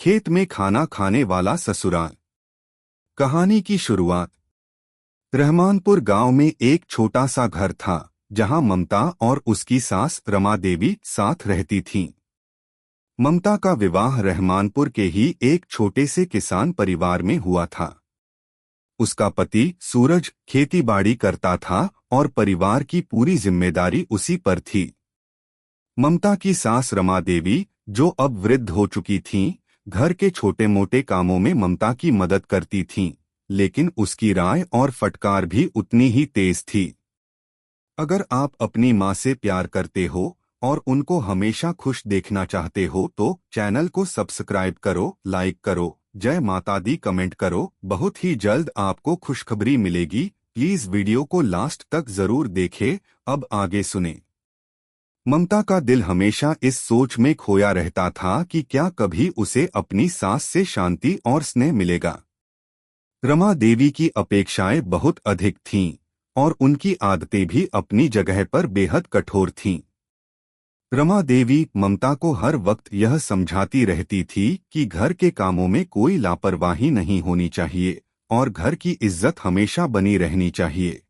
खेत में खाना खाने वाला ससुराल। कहानी की शुरुआत। रहमानपुर गांव में एक छोटा सा घर था जहां ममता और उसकी सास रमा देवी साथ रहती थीं। ममता का विवाह रहमानपुर के ही एक छोटे से किसान परिवार में हुआ था। उसका पति सूरज खेतीबाड़ी करता था और परिवार की पूरी जिम्मेदारी उसी पर थी। ममता की सास रमा देवी, जो अब वृद्ध हो चुकी थीं, घर के छोटे मोटे कामों में ममता की मदद करती थीं, लेकिन उसकी राय और फटकार भी उतनी ही तेज थी। अगर आप अपनी माँ से प्यार करते हो और उनको हमेशा खुश देखना चाहते हो तो चैनल को सब्सक्राइब करो, लाइक करो, जय माता दी कमेंट करो। बहुत ही जल्द आपको खुशखबरी मिलेगी। प्लीज वीडियो को लास्ट तक जरूर देखें। अब आगे सुने। ममता का दिल हमेशा इस सोच में खोया रहता था कि क्या कभी उसे अपनी सास से शांति और स्नेह मिलेगा। रमा देवी की अपेक्षाएं बहुत अधिक थीं और उनकी आदतें भी अपनी जगह पर बेहद कठोर थीं। रमा देवी ममता को हर वक्त यह समझाती रहती थी कि घर के कामों में कोई लापरवाही नहीं होनी चाहिए और घर की इज्जत हमेशा बनी रहनी चाहिए।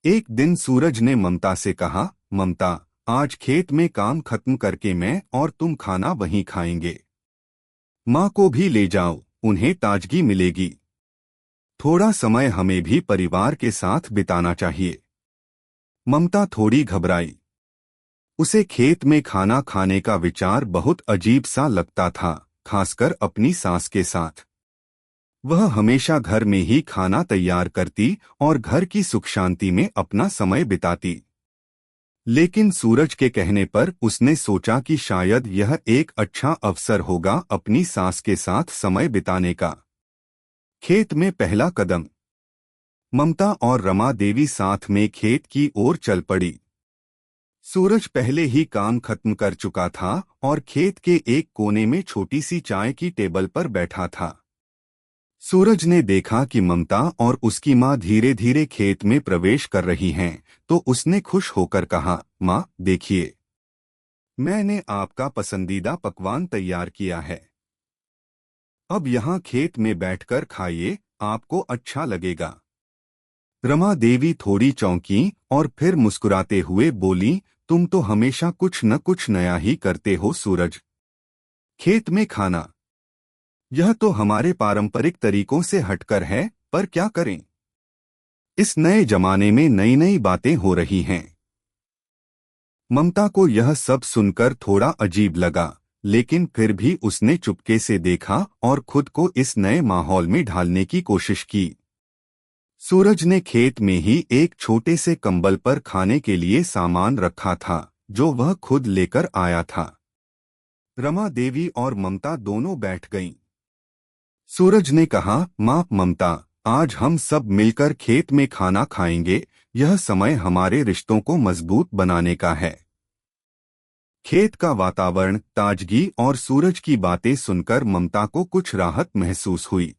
एक दिन सूरज ने ममता से कहा, ममता, आज खेत में काम खत्म करके मैं और तुम खाना वहीं खाएंगे। माँ को भी ले जाओ, उन्हें ताजगी मिलेगी। थोड़ा समय हमें भी परिवार के साथ बिताना चाहिए। ममता थोड़ी घबराई। उसे खेत में खाना खाने का विचार बहुत अजीब सा लगता था, खासकर अपनी सास के साथ। वह हमेशा घर में ही खाना तैयार करती और घर की सुख शांति में अपना समय बिताती। लेकिन सूरज के कहने पर उसने सोचा कि शायद यह एक अच्छा अवसर होगा अपनी सास के साथ समय बिताने का। खेत में पहला कदम। ममता और रमा देवी साथ में खेत की ओर चल पड़ी। सूरज पहले ही काम खत्म कर चुका था और खेत के एक कोने में छोटी सी चाय की टेबल पर बैठा था। सूरज ने देखा कि ममता और उसकी माँ धीरे धीरे खेत में प्रवेश कर रही हैं, तो उसने खुश होकर कहा, माँ देखिए, मैंने आपका पसंदीदा पकवान तैयार किया है। अब यहाँ खेत में बैठकर खाइए, आपको अच्छा लगेगा। रमा देवी थोड़ी चौंकी और फिर मुस्कुराते हुए बोली, तुम तो हमेशा कुछ न कुछ नया ही करते हो सूरज। खेत में खाना, यह तो हमारे पारंपरिक तरीकों से हटकर है, पर क्या करें, इस नए जमाने में नई नई बातें हो रही हैं। ममता को यह सब सुनकर थोड़ा अजीब लगा, लेकिन फिर भी उसने चुपके से देखा और खुद को इस नए माहौल में ढालने की कोशिश की। सूरज ने खेत में ही एक छोटे से कंबल पर खाने के लिए सामान रखा था, जो वह खुद लेकर आया था। रमा देवी और ममता दोनों बैठ गईं। सूरज ने कहा, माँ ममता, आज हम सब मिलकर खेत में खाना खाएंगे। यह समय हमारे रिश्तों को मजबूत बनाने का है। खेत का वातावरण, ताजगी और सूरज की बातें सुनकर ममता को कुछ राहत महसूस हुई।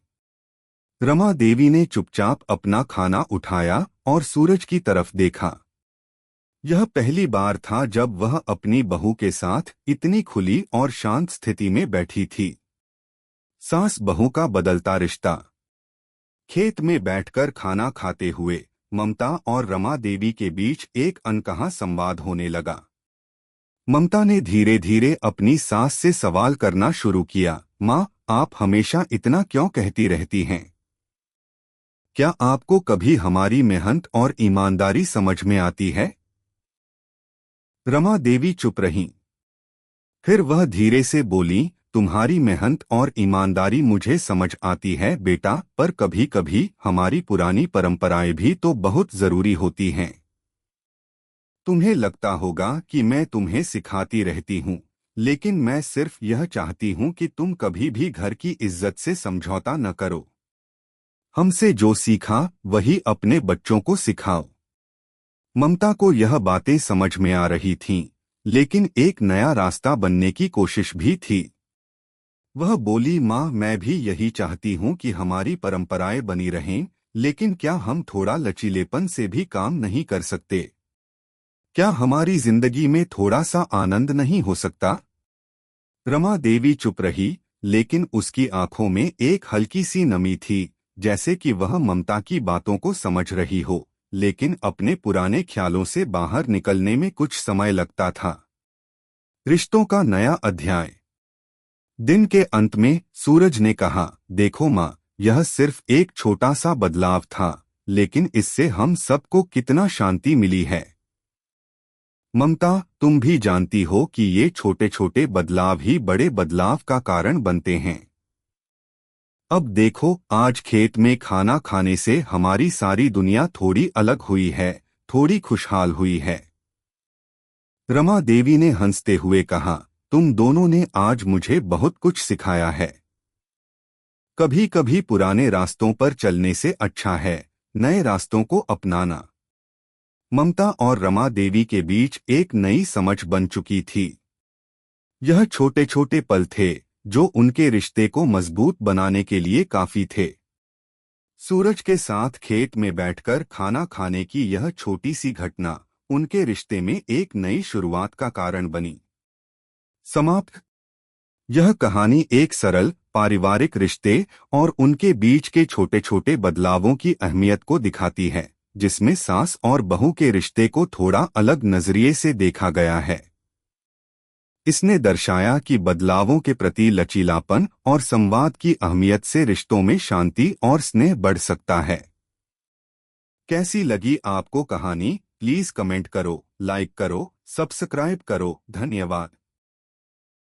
रमा देवी ने चुपचाप अपना खाना उठाया और सूरज की तरफ देखा। यह पहली बार था जब वह अपनी बहू के साथ इतनी खुली और शांत स्थिति में बैठी थी। सास बहू का बदलता रिश्ता। खेत में बैठकर खाना खाते हुए ममता और रमा देवी के बीच एक अनकहा संवाद होने लगा। ममता ने धीरे धीरे अपनी सास से सवाल करना शुरू किया, माँ, आप हमेशा इतना क्यों कहती रहती हैं? क्या आपको कभी हमारी मेहनत और ईमानदारी समझ में आती है? रमा देवी चुप रहीं। फिर वह धीरे से बोली, तुम्हारी मेहनत और ईमानदारी मुझे समझ आती है बेटा, पर कभी कभी हमारी पुरानी परंपराएं भी तो बहुत जरूरी होती हैं। तुम्हें लगता होगा कि मैं तुम्हें सिखाती रहती हूँ, लेकिन मैं सिर्फ यह चाहती हूँ कि तुम कभी भी घर की इज्जत से समझौता न करो। हमसे जो सीखा वही अपने बच्चों को सिखाओ। ममता को यह बातें समझ में आ रही थीं, लेकिन एक नया रास्ता बनने की कोशिश भी थी। वह बोली, माँ, मैं भी यही चाहती हूँ कि हमारी परंपराएं बनी रहें, लेकिन क्या हम थोड़ा लचीलेपन से भी काम नहीं कर सकते? क्या हमारी जिंदगी में थोड़ा सा आनंद नहीं हो सकता? रमा देवी चुप रही, लेकिन उसकी आंखों में एक हल्की सी नमी थी, जैसे कि वह ममता की बातों को समझ रही हो, लेकिन अपने पुराने ख्यालों से बाहर निकलने में कुछ समय लगता था। रिश्तों का नया अध्याय। दिन के अंत में सूरज ने कहा, देखो माँ, यह सिर्फ एक छोटा सा बदलाव था, लेकिन इससे हम सबको कितना शांति मिली है। ममता, तुम भी जानती हो कि ये छोटे छोटे बदलाव ही बड़े बदलाव का कारण बनते हैं। अब देखो, आज खेत में खाना खाने से हमारी सारी दुनिया थोड़ी अलग हुई है, थोड़ी खुशहाल हुई है। रमा देवी ने हंसते हुए कहा, तुम दोनों ने आज मुझे बहुत कुछ सिखाया है। कभी कभी पुराने रास्तों पर चलने से अच्छा है नए रास्तों को अपनाना। ममता और रमा देवी के बीच एक नई समझ बन चुकी थी। यह छोटे छोटे पल थे जो उनके रिश्ते को मजबूत बनाने के लिए काफी थे। सूरज के साथ खेत में बैठकर खाना खाने की यह छोटी सी घटना उनके रिश्ते में एक नई शुरुआत का कारण बनी। समाप्त। यह कहानी एक सरल पारिवारिक रिश्ते और उनके बीच के छोटे छोटे बदलावों की अहमियत को दिखाती है, जिसमें सास और बहू के रिश्ते को थोड़ा अलग नजरिए से देखा गया है। इसने दर्शाया कि बदलावों के प्रति लचीलापन और संवाद की अहमियत से रिश्तों में शांति और स्नेह बढ़ सकता है। कैसी लगी आपको कहानी? प्लीज कमेंट करो, लाइक करो, सब्सक्राइब करो। धन्यवाद।